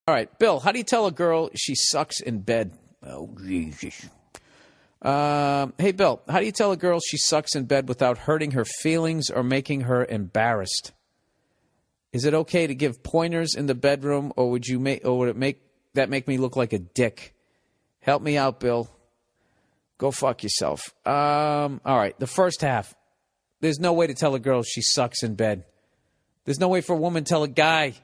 All right, Bill, how do you tell a girl she sucks in bed? Oh, Jesus. Hey, Bill, how do you tell a girl she sucks in bed without hurting her feelings or making her embarrassed? Is it okay to give pointers in the bedroom, or would it make me look like a dick? Help me out, Bill. Go fuck yourself. All right, the first half. There's no way to tell a girl she sucks in bed. There's no way for a woman to tell a guy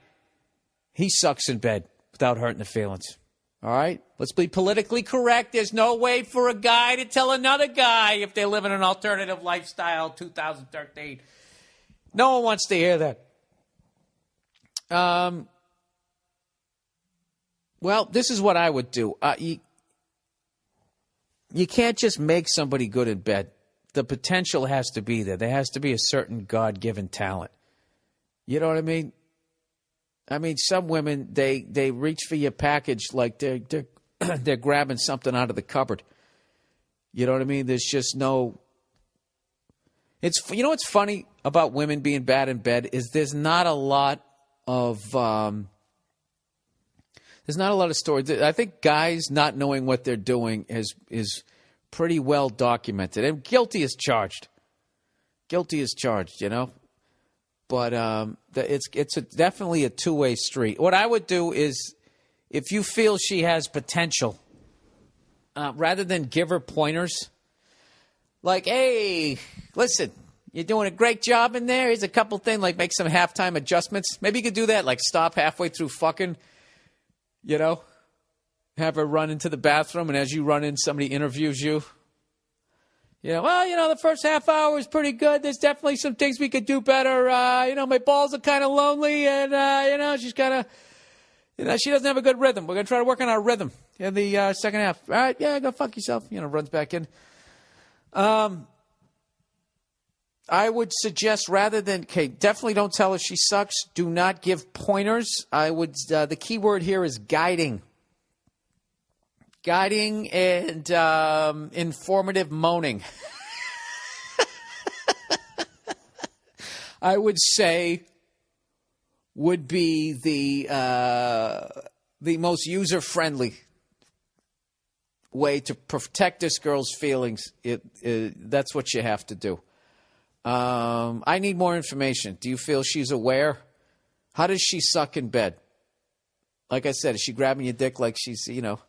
he sucks in bed without hurting the feelings. All right? Let's be politically correct. There's no way for a guy to tell another guy if they're living an alternative lifestyle, 2013. No one wants to hear that. Well, this is what I would do. You can't just make somebody good in bed. The potential has to be there. There has to be a certain God-given talent. You know what I mean? I mean, some women, they reach for your package like they're grabbing something out of the cupboard. You know what I mean? There's just no... You know what's funny about women being bad in bed is there's not a lot of stories. I think guys not knowing what they're doing is pretty well documented. And guilty is charged. Guilty is charged, you know? But it's definitely a two-way street. What I would do is, if you feel she has potential, rather than give her pointers, like, hey, listen, you're doing a great job in there. Here's a couple things, like make some halftime adjustments. Maybe you could do that, like stop halfway through fucking, you know, have her run into the bathroom, and as you run in, somebody interviews you. You know, well, you know, the first half hour is pretty good. There's definitely some things we could do better. You know, my balls are kind of lonely, and, you know, she's kind of, you know, she doesn't have a good rhythm. We're going to try to work on our rhythm in the second half. All right, yeah, go fuck yourself. You know, runs back in. I would suggest rather than, okay, definitely don't tell her she sucks. Do not give pointers. The key word here is guiding. Guiding and informative moaning. I would say would be the most user-friendly way to protect this girl's feelings. That's what you have to do. I need more information. Do you feel she's aware? How does she suck in bed? Like I said, is she grabbing your dick like she's, you know,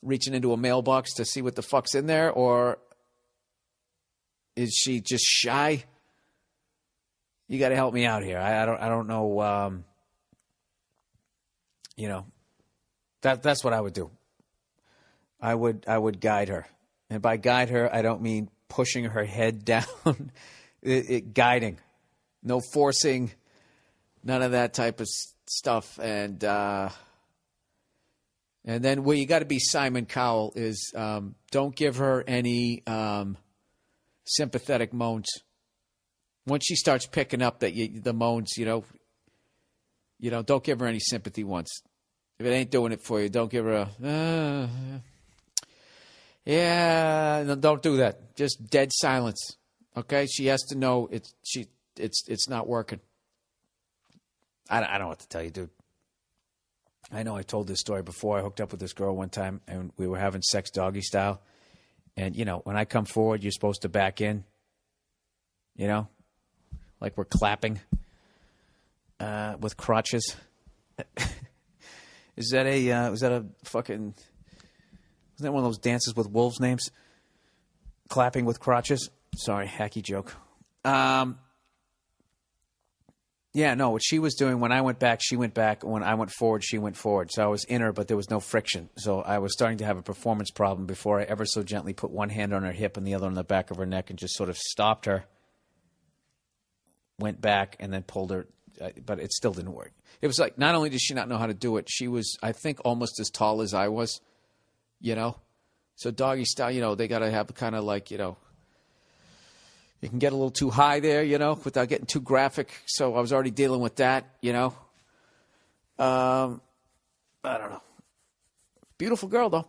reaching into a mailbox to see what the fuck's in there, or is she just shy? You got to help me out here. I don't know. You know, that's what I would do. I would guide her, and by guide her, I don't mean pushing her head down. Guiding, no forcing, none of that type of stuff, and then where you got to be Simon Cowell is don't give her any sympathetic moans. Once she starts picking up the moans, you know, don't give her any sympathy once. If it ain't doing it for you, don't give her a, yeah, no, don't do that. Just dead silence. Okay, she has to know it's not working. I don't know what to tell you, dude. I know I told this story before. I hooked up with this girl one time, and we were having sex doggy style. And, you know, when I come forward, you're supposed to back in, you know, like we're clapping with crotches. Is that a fucking, is that one of those dances with wolves names? Clapping with crotches? Sorry, hacky joke. Yeah, no, what she was doing, when I went back, she went back. When I went forward, she went forward. So I was in her, but there was no friction. So I was starting to have a performance problem before I ever so gently put one hand on her hip and the other on the back of her neck and just sort of stopped her, went back, and then pulled her. But it still didn't work. It was like, not only did she not know how to do it, she was, I think, almost as tall as I was, you know. So doggy style, you know, they got to have kind of like, you know, you can get a little too high there, you know, without getting too graphic. So I was already dealing with that, you know. I don't know. Beautiful girl, though.